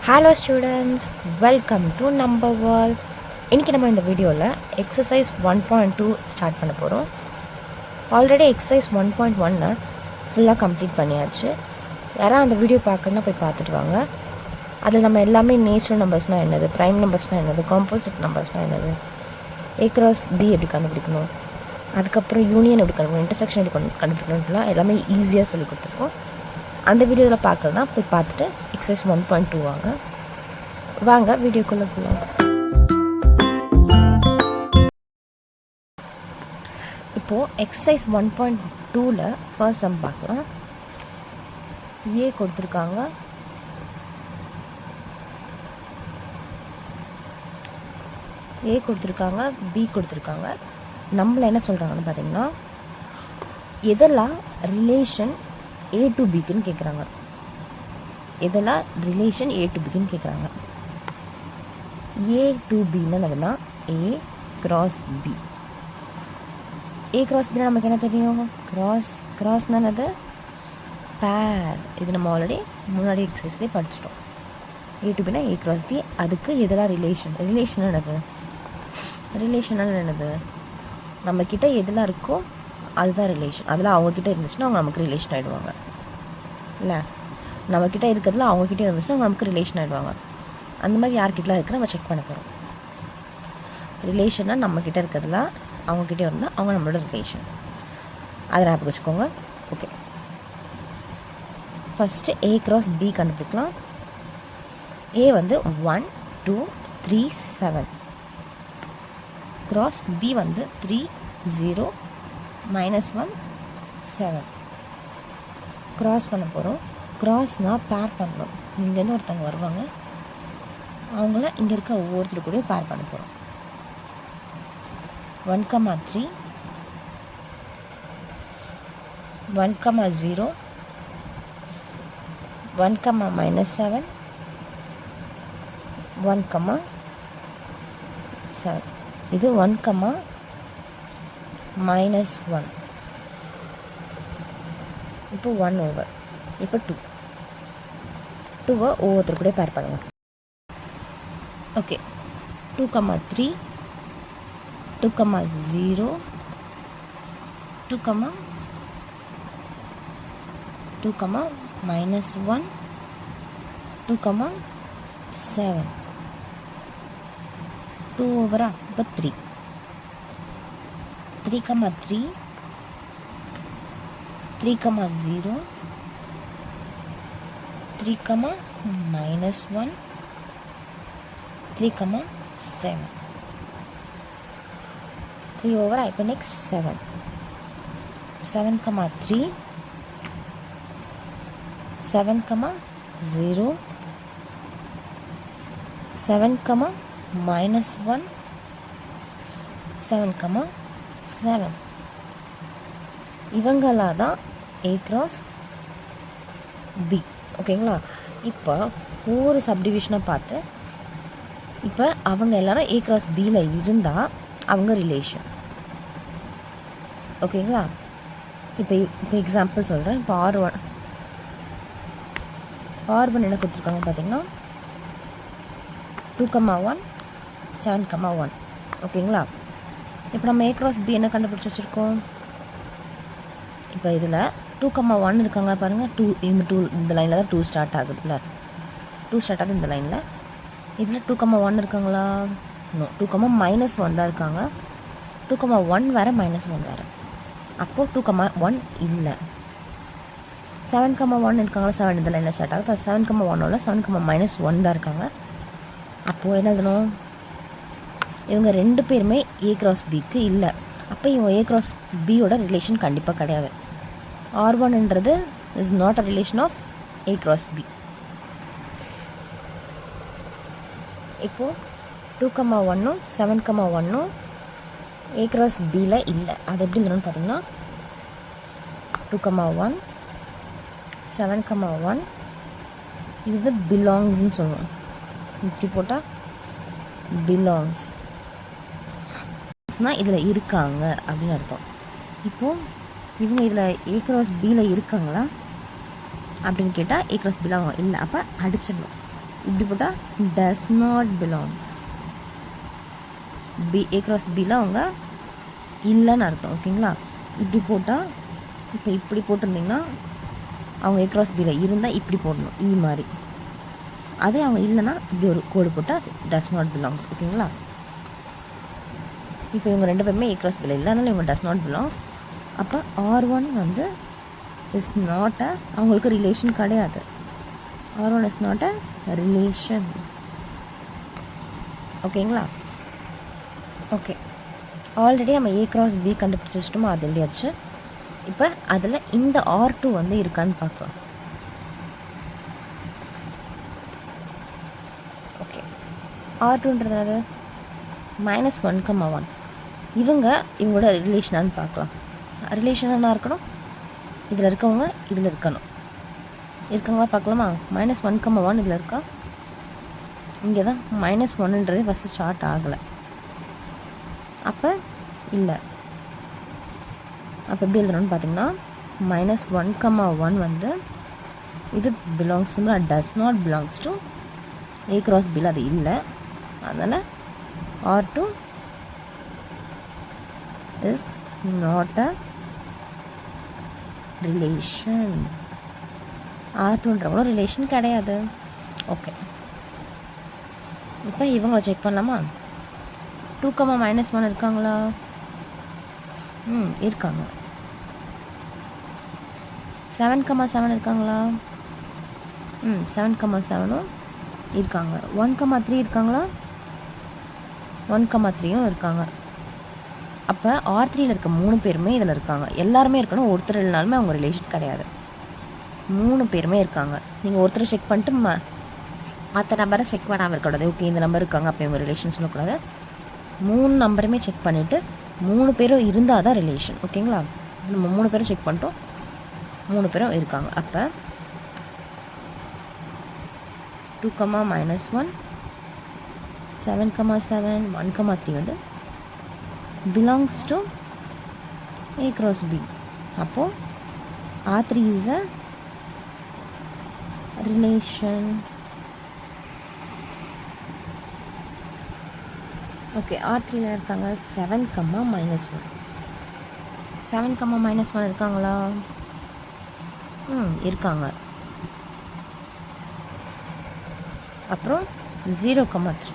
Hello students, welcome to number world. இன்றைக்கி நம்ம இந்த வீடியோவில் எக்ஸசைஸ் 1.2 ஸ்டார்ட் பண்ண போகிறோம். ஆல்ரெடி எக்ஸசைஸ் 1.1 ஃபுல்லாக கம்ப்ளீட் பண்ணியாச்சு. யாராவது அந்த வீடியோ பார்க்கணுன்னா போய் பார்த்துட்டு வாங்க. அதில் நம்ம எல்லாமே நேச்சுரல் நம்பர்ஸ்னால் என்னது, ப்ரைம் நம்பர்ஸ்னால் என்னது, காம்போசிட் நம்பர்ஸ்னால் என்னது, ஏ கிராஸ் பி எப்படி கண்டுபிடிக்கணும், அதுக்கப்புறம் யூனியன் எப்படி கண்டுபிடிக்கணும், இன்டர்செக்ஷன் எப்படி கண்டுபிடிக்கணும்லாம் எல்லாமே ஈஸியாக சொல்லி கொடுத்துருக்கோம். அந்த வீடியோவில் பார்க்கலன்னா போய் பார்த்துட்டு எக்ஸசைஸ் 1.2 வாங்க வீடியோக்குள்ளே போகலாம். இப்போது எக்ஸசைஸ் 1.2ல் ஃபர்ஸ்ட் சம் பார்க்கலாம். ஏ கொடுத்துருக்காங்க, பி கொடுத்துருக்காங்க. நம்மள என்ன சொல்கிறாங்கன்னு பார்த்தீங்கன்னா, எதெல்லாம் ரிலேஷன் ஏ டு பிக்குன்னு கேட்குறாங்க. இதெல்லாம் ரிலேஷன் ஏ டு பிக்குன்னு கேட்குறாங்க. ஏ டு பின்னு என்னதுன்னா A cross B. A cross பின்னா நமக்கு என்ன தெரியும்? கிராஸ்னா என்னது? பேர். இது நம்ம ஆல்ரெடி முன்னாடி எக்ஸசைஸ்லேயே படிச்சிட்டோம். ஏ டு பின்னா ஏ கிராஸ் பி. அதுக்கு இதெல்லாம் ரிலேஷன் என்னது? நம்மக்கிட்ட எதெல்லாம் இருக்கோ அதுதான் ரிலேஷன். அதில் அவங்கக்கிட்ட இருந்துச்சுன்னா அவங்க நமக்கு ரிலேஷன் ஆகிடுவாங்க. இல்லை, நம்மக்கிட்ட இருக்கிறதுல அவங்கக்கிட்ட இருந்துச்சுன்னா அவங்க நமக்கு ரிலேஷன் ஆகிடுவாங்க. அந்த மாதிரி யார்கிட்டலாம் இருக்குன்னு நம்ம செக் பண்ண போகிறோம். ரிலேஷனாக நம்மக்கிட்ட இருக்கிறதுல அவங்கக்கிட்ட இருந்தால் அவங்க நம்மளோட ரிலேஷன். அதை ஞாபகம் வச்சுக்கோங்க. Okay, first A cross B கண்டுபிடிக்கலாம். ஏ வந்து 1 2 3 7, கிராஸ் பி வந்து 3 0 -1 7. க்ராஸ் பண்ண போகிறோம். க்ராஸ்னால் பேர் பண்ணணும். இங்கேருந்து ஒருத்தவங்க வருவாங்க, அவங்கள இங்கே இருக்க ஒவ்வொருத்தர் கூட பேர் பண்ண போகிறோம். 1,3 1,0 1,-7 1,7. இது 1,-1. இப்போ 1 ஓவர். இப்போ 2வை ஒவ்வொருத்தர் கூட பேர் பண்ணுங்க. ஓகே, 2,3 2,0 2,-1 2,7. 2 ஓவரா? இப்போ 3 3,3 3,0 3,-1 3,7. 3 ஓவரா? இப்போ நெக்ஸ்ட் 7 7,3 7,0 7,-1 7,7. இவங்களாக தான் ஏ கிராஸ் பி. ஓகேங்களா? இப்போ ஒவ்வொரு சப்டிவிஷனாக பார்த்து, இப்போ அவங்க எல்லாரும் ஏ கிராஸ் பியில் இருந்தால் அவங்க ரிலேஷன். ஓகேங்களா? இப்போ எக்ஸாம்பிள் சொல்கிறேன். இப்போ R1 என்ன கொடுத்துருக்காங்க பார்த்தீங்கன்னா 2,1 7,1. ஓகேங்களா? இப்போ நம்ம ஏ கிராஸ் பி என்ன கண்டுபிடிச்சி வச்சுருக்கோம்? இப்போ இதில் 2,1 இருக்காங்க பாருங்கள். 2 இந்த லைனில் தான் 2 ஸ்டார்ட் ஆகுதுல்ல. 2 ஸ்டார்ட் ஆகுது இந்த லைனில். இதில் 2,1 இருக்காங்களா? நோ, 2,-1 தான் இருக்காங்க. 2,1 வேறு -1 வேறு. அப்போது 2,1 இல்லை. 7,1 இருக்காங்களா? 7 இந்த லைனில் ஸ்டார்ட் ஆகுது. 7,1 7,-1 தான் இருக்காங்க. அப்போது என்ன எழுதணும்? இவங்க 2 பேருமே ஏ கிராஸ் பிக்கு இல்லை. அப்போ இவங்க ஏ கிராஸ் பியோட ரிலேஷன் கண்டிப்பாக கிடையாது. R1ன்றது is not a relation of A cross B. இப்போது 2,1 7,1 ஏ கிராஸ் பியில் இல்லை. அது எப்படி இல்லைன்னு பார்த்தீங்கன்னா 2,1 7,1 இது வந்து பிலாங்ஸ்ன்னு சொல்லுவோம். இப்படி போட்டால் பிலாங்ஸ் இதில் இருக்காங்க அப்படின்னு அர்த்தம். இப்போது இவங்க இதில் ஏ கிராஸ் பியில் இருக்காங்களா அப்படின்னு கேட்டால் ஏ கிராஸ் பியில் அவங்க இல்லை. அப்போ அடிச்சிடணும். இப்படி போட்டால் டஸ் நாட் பிலாங்ஸ். ஏ கிராஸ் பியில் அவங்க இல்லைன்னு அர்த்தம். ஓகேங்களா? இப்படி போட்டால், இப்போ இப்படி போட்டிருந்தீங்கன்னா அவங்க ஏ கிராஸ் பியில் இருந்தால் இப்படி போடணும், இ மாதிரி. அதே அவங்க இல்லைன்னா இப்படி ஒரு கோடு போட்டால் டஸ் நாட் பிலாங்ஸ். ஓகேங்களா? இப்போ இவங்க 2 பேருமே ஏ கிராஸ் பியில் இல்லை, அதனால் இவங்க டஸ் நாட் பிலாங்ஸ். அப்போ R1 வந்து இஸ் நாட் அ, அவங்களுக்கு ரிலேஷன் கிடையாது. R1 is not a relation. ஓகேங்களா? ஓகே, ஆல்ரெடி நம்ம ஏ கிராஸ் பி கண்டுபிடிச்சி வச்சிட்டோமோ, அது எழுதியாச்சு. இப்போ அதில் இந்த R2 வந்து இருக்கான்னு பார்க்கலாம். ஓகே, R2ன்றது அது -1,1 இவங்களோட ரிலேஷனான்னு பார்க்கலாம். ரிலேஷன் என்ன இருக்கணும்? இதில் இருக்கவங்க இதில் இருக்காங்களா பார்க்கலாமா? -1,1 இதில் இருக்கா? இங்கே தான் -1ன்றதே ஃபஸ்ட்டு ஸ்டார்ட் ஆகலை. அப்போ இல்லை. அப்போ எப்படி எழுதணும்னு பார்த்தீங்கன்னா, -1,1 வந்து இது belongs does not belongs to A cross பியில், அது இல்லை. அதனால் R2 is not a relation. R2ன்றவங்களும் ரிலேஷன் கிடையாது. ஓகே, இப்போ இவங்களை செக் பண்ணலாமா? 2,-1 இருக்காங்களா? இருக்காங்க. 7,7 இருக்காங்களா? 7,7ம் இருக்காங்க. 1,3 இருக்காங்களா? 1,3யும் இருக்காங்க. அப்போ R3யில் இருக்க 3 பேருமே இதில் இருக்காங்க. எல்லாருமே இருக்கணும், ஒருத்தர் இல்லைனாலுமே அவங்க ரிலேஷன் கிடையாது. 3 பேருமே இருக்காங்க. நீங்கள் ஒருத்தரை செக் பண்ணிட்டு மற்ற நம்பரை செக் பண்ணாமல் இருக்கக்கூடாது. ஓகே, இந்த நம்பர் இருக்காங்க, அப்போ இவங்க ரிலேஷன் சொல்லக்கூடாது. 3 நம்பருமே செக் பண்ணிவிட்டு 3 பேரும் இருந்தால் தான் ரிலேஷன். ஓகேங்களா? நம்ம 3 பேரும் செக் பண்ணிட்டோம், 3 பேரும் இருக்காங்க. அப்போ 2,-1, 7,7, 1,3 வந்து belongs to A cross B. அப்போது R3 is a relation. Okay, R3ல இருக்காங்க 7,-1. 7,-1 இருக்காங்களா? இருக்காங்க. அப்புறம் 0,3.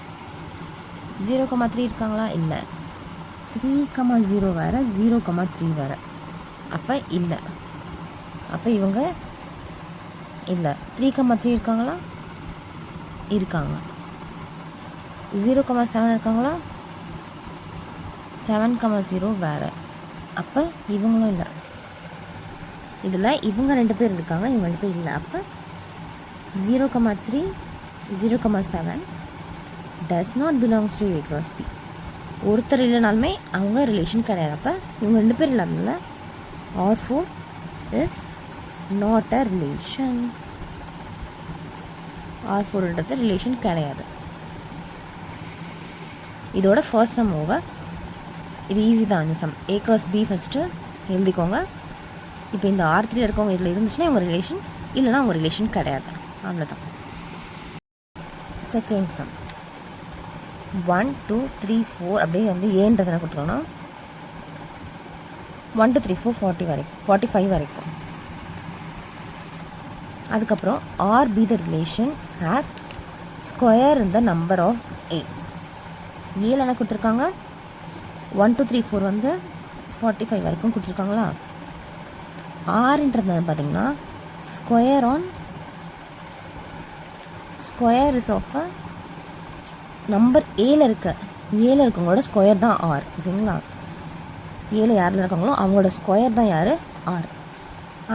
0,3 இருக்காங்களா? இல்லை. 3,0 வேறு, 0,3 வேறு. அப்போ இல்லை. அப்போ இவங்க இல்லை. 3,3 இருக்காங்களா? இருக்காங்க. 0,7 இருக்காங்களா? 7,0 வேறு. அப்போ இவங்களும் இல்லை. இதில் இவங்க 2 பேர் இருக்காங்க, இவங்க 2 பேர் இல்லை. அப்போ 0,3, 0,7 does not belongs to A cross B. ஒருத்தர் இல்லைனாலுமே அவங்க ரிலேஷன் கிடையாது. அப்போ இவங்க 2 பேர் இல்லாதனால R4 is not a relation. R4ன்றது ரிலேஷன் கிடையாது. இதோட ஃபர்ஸ்ட் சம் ஓவர். இது ஈஸி தான். இந்த sum A cross B first எழுதிக்கோங்க. இப்போ இந்த R3 இருக்கவங்க இதில் இருந்துச்சுன்னா இவங்க ரிலேஷன், இல்லைனா அவங்க ரிலேஷன் கிடையாது. அவ்வளோதான். செகண்ட் சம் 1, 2, 3, 4 அப்படியே வந்து ஏன்றதை கொடுத்துருவோம்னா 1, 2, 3, 4, 40 வரைக்கும், 45 வரைக்கும். அதுக்கப்புறம் RB the relation has square in the number of A. ஏல என்ன கொடுத்துருக்காங்க? 1, 2, 3, 4 வந்து 45 வரைக்கும் கொடுத்துருக்காங்களா? Rன்றது பார்த்தீங்கன்னா square on square is of a number ஏல இருக்கவங்களோட ஸ்கொயர் தான் R. ஓகேங்களா? ஏல யாரில் இருக்காங்களோ அவங்களோட ஸ்கொயர் தான் யார்? R.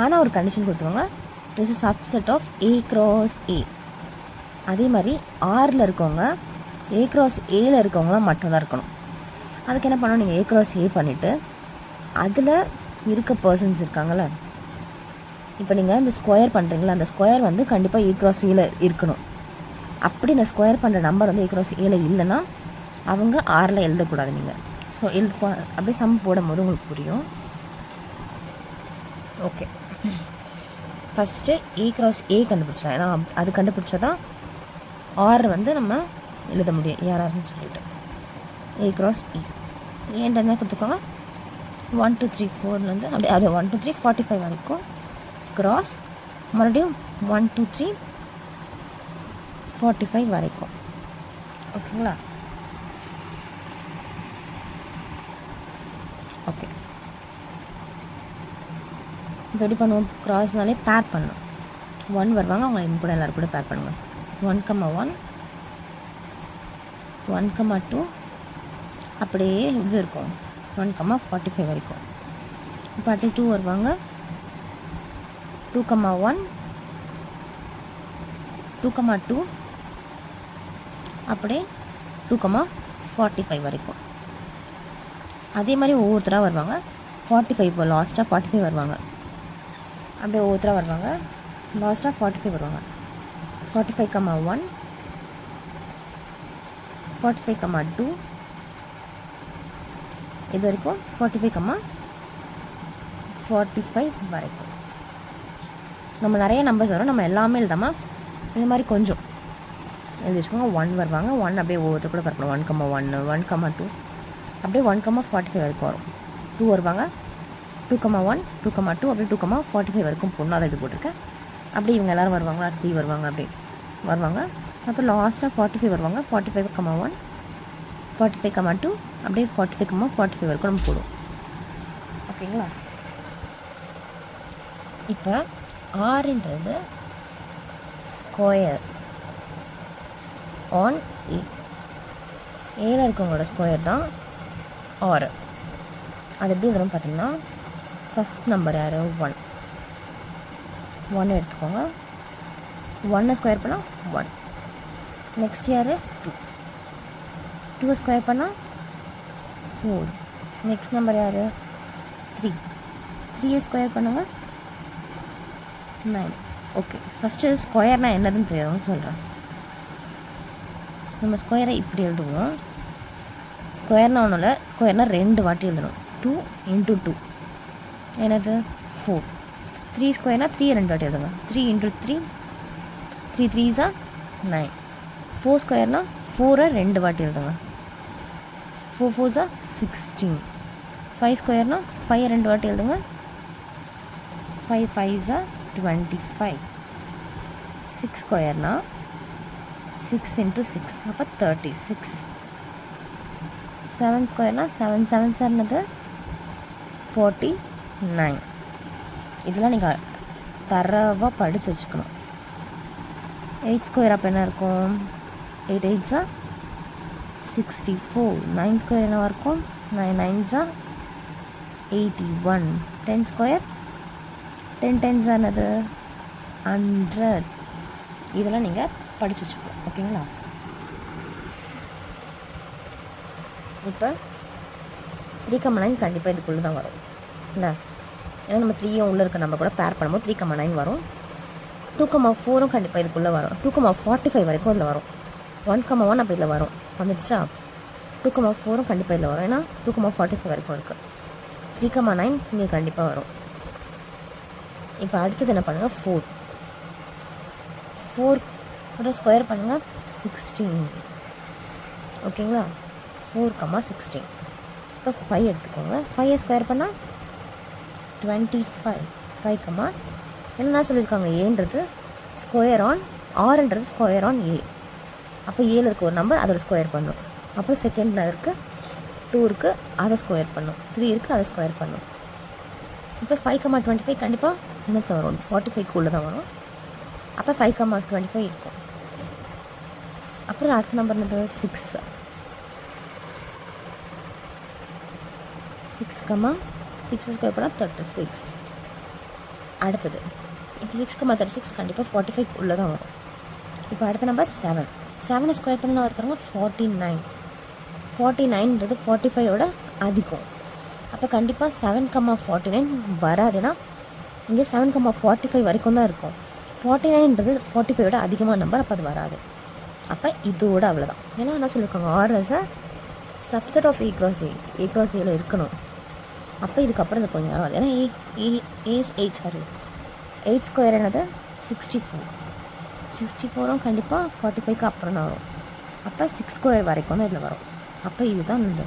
ஆனால் ஒரு கண்டிஷன் கொடுத்துருவாங்க, this is subset of A cross A. அதே மாதிரி Rல இருக்கவங்க A cross Aல இருக்கவங்களாம் மட்டும்தான் இருக்கணும். அதுக்கு என்ன பண்ணணும்? நீங்கள் A cross A பண்ணிவிட்டு அதில் இருக்க பர்சன்ஸ் இருக்காங்களே, இப்போ நீங்கள் இந்த ஸ்கொயர் பண்ணுறீங்களா, அந்த ஸ்கொயர் வந்து கண்டிப்பாக A cross Aல இருக்கணும். அப்படி இந்த ஸ்கொயர் பண்ணுற நம்பர் வந்து A cross Aல இல்லைன்னா அவங்க Rல எழுதக்கூடாது நீங்கள். ஸோ அப்படியே சம் போடும்போது உங்களுக்கு புரியும். Okay, first A cross A கண்டுபிடிச்சோம். ஏன்னா அது கண்டுபிடிச்சா தான் ஆர் வந்து நம்ம எழுத முடியும் யாராருன்னு சொல்லிட்டு. ஏ க்ராஸ் இ ஏன்ட்டு என்ன கொடுத்துருக்காங்க 1 2 3 4லேருந்து அப்படி அது 1 2 3 45 வரைக்கும் க்ராஸ் மறுபடியும் 1 2 3 45 வரைக்கும். ஓகேங்களா? ஓகே, இப்போ எப்படி பண்ணுவோம்? க்ராஸ்னாலே பேர் பண்ணணும். 1 வருவாங்க, அவங்க எங்க கூட எல்லோரும் கூட பேர் பண்ணுங்கள். 1,1 1,2 அப்படியே இப்படி இருக்கும் 1,45 வரைக்கும். இப்போ அடுத்து 2 வருவாங்க, 2,1 2,2 அப்படியே 2,45 வரைக்கும். அதே மாதிரி ஒவ்வொருத்தராக வருவாங்க. 45 இப்போ லாஸ்ட்டாக 45 வருவாங்க. அப்படியே ஒவ்வொருத்தராக வருவாங்க, லாஸ்ட்டாக 45 வருவாங்க. 45,1 45,2 இது வரைக்கும் 45,45 வரைக்கும். நம்ம நிறைய நம்பர்ஸ் வரும், நம்ம எல்லாமே எழுதாமல் இந்த மாதிரி கொஞ்சம் எழுதி வச்சுக்கோங்க. 1 வருவாங்க, 1 அப்படியே ஒவ்வொருத்தர் கூட பார்க்கணும். 1,1 1,2 அப்படியே 1,45 வரைக்கும் வரும். 2 வருவாங்க, 2,1 2,2 அப்படியே 2,45 வரைக்கும் பொண்ணு அதை எப்படி போட்டிருக்கேன். அப்படியே இவங்க எல்லோரும் வருவாங்களா, 3 வருவாங்க, அப்படியே வருவாங்க. அப்புறம் லாஸ்ட்டாக 45 வருவாங்க. 45,1 45,2 அப்படியே 45,45 வரைக்கும் நம்ம போடுவோம். ஓகேங்களா? இப்போ ஆறுன்றது ஸ்கொயர் ஆன் ஏ, ஏல இருக்கவங்களோட ஸ்கொயர் தான் 6. அது எப்படி வரும் பார்த்தீங்கன்னா, ஃபஸ்ட் நம்பர் யார்? 1 எடுத்துக்கோங்க. 1 ஸ்கொயர் பண்ணால் 1. நெக்ஸ்ட் யார்? 2 ஸ்கொயர் பண்ணால் 4. நெக்ஸ்ட் நம்பர் யார்? 3 ஸ்கொயர் பண்ணுங்க 9. ஓகே, ஃபஸ்ட்டு ஸ்கொயர்னால் என்னதுன்னு தெரியாதுன்னு சொல்கிறேன். நம்ம ஸ்கொயரை இப்படி எழுதுவோம். ஸ்கொயர்னால் ஒன்றும் இல்லை, ஸ்கொயர்னால் 2 வாட்டி எழுதணும். 2 × 2 என்னது? 4. 3 ஸ்கொயர்னால் 3 2 வாட்டி எழுதுங்க. 3 × 3 3 3s 9. 4 ஸ்கொயர்னால் 4 2 வாட்டி எழுதுங்க. 4 4s 16. 5 ஸ்கொயர்னால் 5 2 வாட்டி எழுதுங்க. 5 5s 25. 6 ஸ்கொயர்னால் 6 × 6 அப்போ 36. 7 ஸ்கொயர்னால் 7 7s என்னது? 49. இதெல்லாம் நீங்கள் தரவாக படித்து வச்சுக்கணும். 8 ஸ்கொயர் அப்போ என்ன இருக்கும்? 8 8s 64. 9 ஸ்கொயர் என்னவாக இருக்கும்? 9 9s 81. 10 ஸ்கொயர் 10 10s என்னது? 100. இதெல்லாம் நீங்கள் படித்து வச்சுக்கணும். ஓகேங்களா? இப்போ 3,9 கண்டிப்பாக இதுக்குள்ளே தான் வரும் என்ன? ஏன்னா நம்ம 3 உள்ளே இருக்க நம்ம கூட பேர் பண்ணும்போது 3,9 வரும். 2,4 கண்டிப்பாக இதுக்குள்ளே வரும். 2,45 வரைக்கும் இதில் வரும். 1,1 அப்போ இதில் வரும். வந்துடுச்சா? 2,4 கண்டிப்பாக இதில் வரும். ஏன்னா 2,45 வரைக்கும் இருக்குது. 3,9 இங்கே கண்டிப்பாக வரும். இப்போ அடுத்தது என்ன பண்ணுங்கள்? 4 ஸ்கொயர் பண்ணுங்கள் 16. ஓகேங்களா? 4,16. இப்போ 5 எடுத்துக்கோங்க. 5 ஸ்கொயர் பண்ணால் 25. 5, என்ன சொல்லியிருக்காங்க? ஏன்றது square on ஆறுன்றது square on a. அப்போ ஏல இருக்க ஒரு நம்பர் அதோட ஸ்கொயர் பண்ணும். அப்புறம் செகண்டில் இருக்குது 2 இருக்குது, அதை ஸ்கொயர் பண்ணும். 3 இருக்குது, அதை ஸ்கொயர் பண்ணும். இப்போ 5,25 கண்டிப்பாக என்னத்தை வரும்? 45க்குள்ளே தான் வரும். அப்போ 5,25 இருக்கும். அப்புறம் அடுத்த நம்பர் என்னது? 6 ஸ்கொயர் பண்ணால் 36. அடுத்தது இப்போ 6,36 கண்டிப்பாக 45க்குள்ளே தான் வரும். இப்போ அடுத்த நம்பர் 7 ஸ்கொயர் பண்ணால் இருக்கிறவங்க 49. 49ன்றது 45ஓட அதிகம். அப்போ கண்டிப்பாக 7,49 வராதுன்னா இங்கே 7,45 வரைக்கும் தான் இருக்கும். 49ன்றது 45ஓட அதிகமான நம்பர், அப்போ அது வராது. அப்போ இதோட அவ்வளோதான். ஏன்னா என்ன சொல்லியிருக்காங்க? R is subset of A cross ஏல இருக்கணும். அப்போ இதுக்கப்புறம் இது கொஞ்சம் வராது. ஏன்னா 8 ஸ்கொயர் என்னது? 64. 64 கண்டிப்பாக 45க்கு அப்புறம் தான் வரும். அப்போ 6² வரைக்கும் தான் இதில் வரும். அப்போ இதுதான் இந்த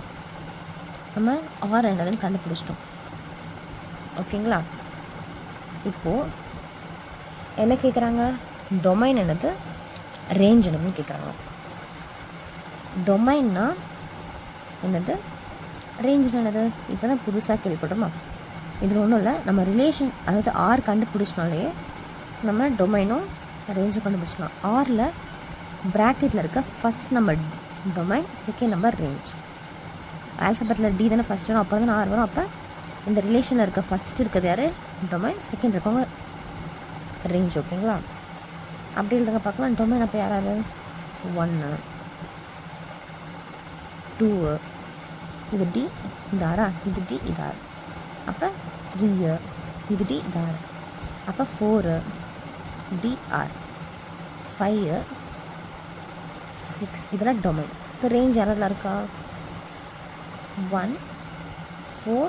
நம்ம ஆர் என்னதுன்னு கண்டுபிடிச்சிட்டோம். ஓகேங்களா? இப்போது என்ன கேட்குறாங்க, டொமைன் என்னது, ரேஞ்ச் என்னதுன்னு கேட்குறாங்க. டொமைன்னா என்னது, ரேஞ்ச் என்னது, இப்போ தான் புதுசாக கேள்விப்படுறோமா? இதில் ஒன்றும் இல்லை, நம்ம ரிலேஷன் அதாவது ஆர் கண்டுபிடிச்சினாலே நம்ம டொமைனும் ரேஞ்சும் கண்டுபிடிச்சிக்கலாம். ஆரில் ப்ராக்கெட்டில் இருக்க first number domain, second number range. ஆல்ஃபபெட்டில் டி தானே ஃபஸ்ட் வரும், அப்புறம் தான் ஆர் வரும். அப்போ இந்த ரிலேஷனில் இருக்க ஃபஸ்ட் இருக்கிறது யார், டொமைன், செகண்ட் இருக்கவங்க ரேஞ்ச். ஓகேங்களா? அப்படி இல்லைங்க பார்க்கலாம். டொமைன் அப்போ யாராவது 1 2, இது டி இது ஆரா, இது டி இது ஆர். அப்போ 3, இது டி இது ஆர். அப்போ 4 டி ஆர், 5 6 இதெல்லாம் டொமைன். இப்போ ரேஞ்ச் யாரெல்லாம் இருக்கா, 1 4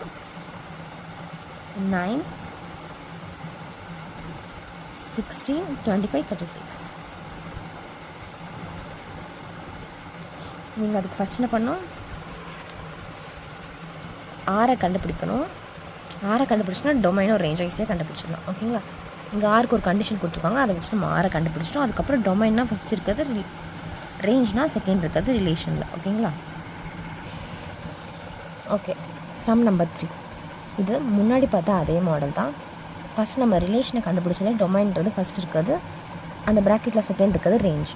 9 16 25 36. நீங்கள் அதுக்கு ஃபஸ்ட் என்ன பண்ணணும், ஆரை கண்டுபிடிக்கணும். ஆரை கண்டுபிடிச்சோன்னா டொமைனும் ரேஞ்சும் ஈஸியாக கண்டுபிடிச்சிடலாம். ஓகேங்களா? இங்கே ஆருக்கு ஒரு கண்டிஷன் கொடுத்துருக்காங்க, அதை வச்சு நம்ம ஆரை கண்டுபிடிச்சிட்டோம். அதுக்கப்புறம் டொமைன்னா ஃபஸ்ட் இருக்கிறது, ரேஞ்ச்னா செகண்ட் இருக்கிறது ரிலேஷனில். ஓகேங்களா? Okay, sum number 3. இது முன்னாடி பார்த்தா அதே மாடல் தான். ஃபஸ்ட் நம்ம ரிலேஷனை கண்டுபிடிச்சாலே டொமைன்றது ஃபஸ்ட் இருக்கிறது, அந்த ப்ராக்கெட்டில் செகண்ட் இருக்கிறது ரேஞ்ச்.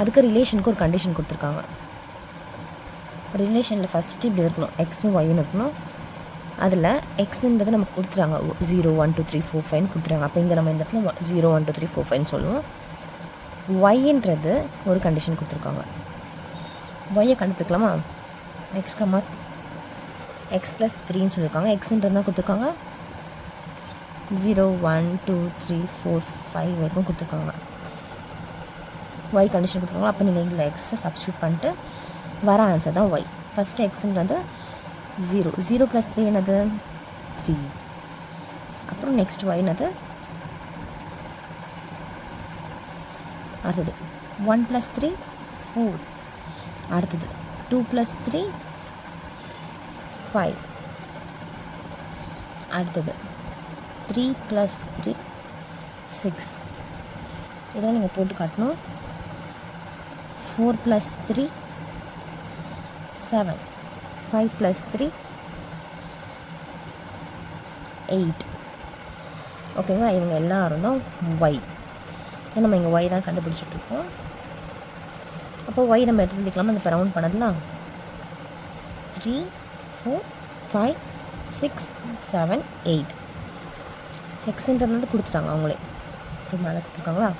அதுக்கு ரிலேஷனுக்கு ஒரு கண்டிஷன் கொடுத்துருக்காங்க. ரிலேஷனில் ஃபஸ்ட்டு இப்படி இருக்கணும், எக்ஸும் ஒய்னு இருக்கணும். அதில் எக்ஸுன்றது நமக்கு கொடுத்துறாங்க 0 1 2 3 4 5 கொடுத்துறாங்க. அப்போ இங்கே நம்ம இந்த இடத்துல 0 1 2 3 4 5 சொல்லுவோம். ஒய்ன்றது ஒரு கண்டிஷன் கொடுத்துருக்காங்க. ஒய்யை கண்டுபிடிக்கலாமா, எக்ஸ் ப்ளஸ் 3ன்னு சொல்லியிருக்காங்க. எக்ஸுன்றது தான் கொடுத்துருக்காங்க 0 1 2 3 4 5 வரைக்கும் கொடுத்துருக்காங்க. ஒய் கண்டிஷன் கொடுத்துருக்காங்க. அப்போ நீங்கள் இதில் எக்ஸை சப்ஸ்டியூட் பண்ணிட்டு வர ஆன்சர் தான் ஒய். ஃபஸ்ட்டு எக்ஸுன்றது 0 0 + 3 என்னது 3. அப்புறம் நெக்ஸ்ட் ஒய் என்னது, அடுத்தது 1 + 3 4. அடுத்தது 2 + 3 5. அடுத்தது 3 + 3 6. இதெல்லாம் நீங்கள் போட்டு காட்டணும். 4 + 3 7. 5 + 3 8. ஓகேங்களா? இவங்க எல்லாரும் தான் ஒய். நம்ம இங்கே ஒய் தான் கண்டுபிடிச்சிட்ருக்கோம். அப்போ ஒய் நம்ம எடுத்து எழுதிக்கலாமா, அந்த ரவுண்ட் பண்ணதுலாம் 3 4 5 6 7 8. எக்ஸுன்றது வந்து கொடுத்துட்டாங்க அவங்களே, இது மேலே கொடுத்துருக்காங்களா,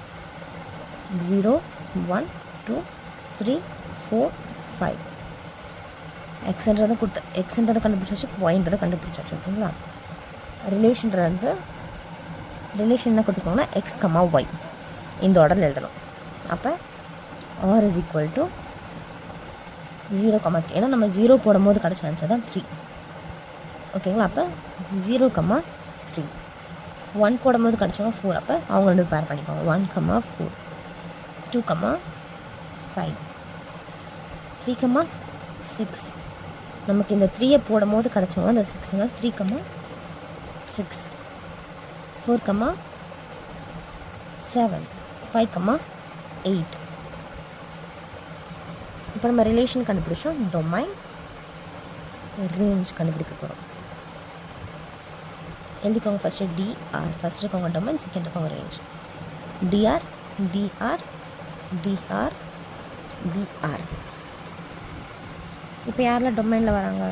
0 1 2 3 4 5. எக்ஸுன்றதை கண்டுபிடிச்சாச்சு, ஒய்ன்றதை கண்டுபிடிச்சாச்சு. ஓகேங்களா? ரிலேஷன் என்ன கொடுத்துருக்காங்கன்னா எக்ஸ் கமா ஒய் இந்த ஆர்டரில் எழுதணும். அப்போ ஆர் இஸ் ஈக்குவல் டு 0, 3. ஏன்னா நம்ம 0 போடும்போது கிடச்ச ஆன்சர் தான் 3. ஓகேங்களா? அப்போ 0, 3. 1 போடும்போது கிடச்சவங்க 4. அப்போ அவங்க ரெண்டு பேர் பண்ணிக்கோங்க, 1, 4. 2, 5. 3, 6. நமக்கு இந்த 3யை போடும்போது கிடச்சவங்க அந்த 6, 3, 6. 4, 7. 5, 8. இப்போ நம்ம ரிலேஷன் கண்டுபிடிச்சோம், டொமைன் ரேஞ்ச் கண்டுபிடிக்க போகிறோம். எழுதிக்கோங்க ஃபஸ்ட்டு டிஆர். ஃபஸ்ட் இருக்கவங்க டொமைன், செகண்ட் இருக்கவங்க range. DR DR DR DR. இப்போ யாரெல்லாம் டொமைனில் வராங்க,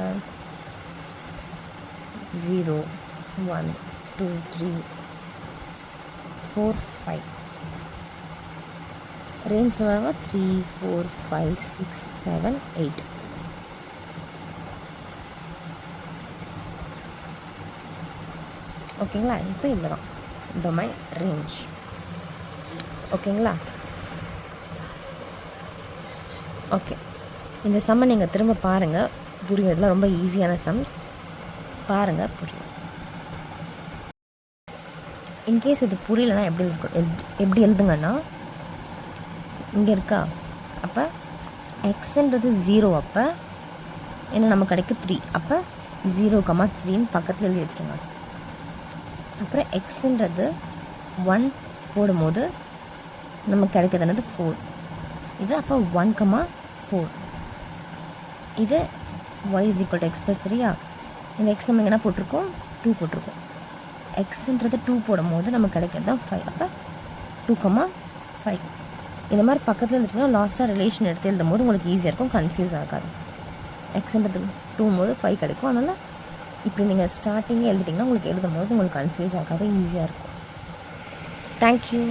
0 1 2 3 4 5. ரேஞ்சில் வராங்க 3 4 5 6 7 8. ஓகேங்களா? இப்போ இவ்வளோ தான் டொமைன் ரேஞ்ச். ஓகேங்களா? ஓகே, இந்த சம்மை நீங்கள் திரும்ப பாருங்கள், புரியும். இதெல்லாம் ரொம்ப ஈஸியான சம்ஸ், பாருங்கள் புரியும். இன்கேஸ் இது புரியலன்னா எப்படி எழுதுங்கன்னா, இங்கே இருக்கா. அப்போ எக்ஸுன்றது 0, அப்போ என்ன நம்ம கிடைக்கு 3. அப்போ 0,3ன்னு பக்கத்தில் எழுதி வச்சுருங்க. அப்புறம் எக்ஸுன்றது 1 போடும்போது நமக்கு கிடைக்கிறது என்னது 4. இது அப்போ 1,4. இது y = x + 3. இந்த எக்ஸ் நம்ம என்ன போட்டிருக்கோம், 2 போட்டிருக்கோம். எக்ஸுன்றது 2 போடும்போது நமக்கு கிடைக்கிறது தான் 5. அப்போ 2,5. இந்த மாதிரி பக்கத்தில் இருந்துச்சுன்னா லாஸ்ட்டாக ரிலேஷன் எடுத்து எழுதும் போது உங்களுக்கு ஈஸியாக இருக்கும், கன்ஃபியூஸ் ஆகாது. எக்ஸுன்றது 2 போது 5 கிடைக்கும். அதனால் இப்படி நீங்கள் ஸ்டார்டிங்கே எழுதிட்டிங்கன்னா உங்களுக்கு எழுதும் போது உங்களுக்கு கன்ஃபியூஸ் ஆகாது, ஈஸியாக இருக்கும். தேங்க்யூ.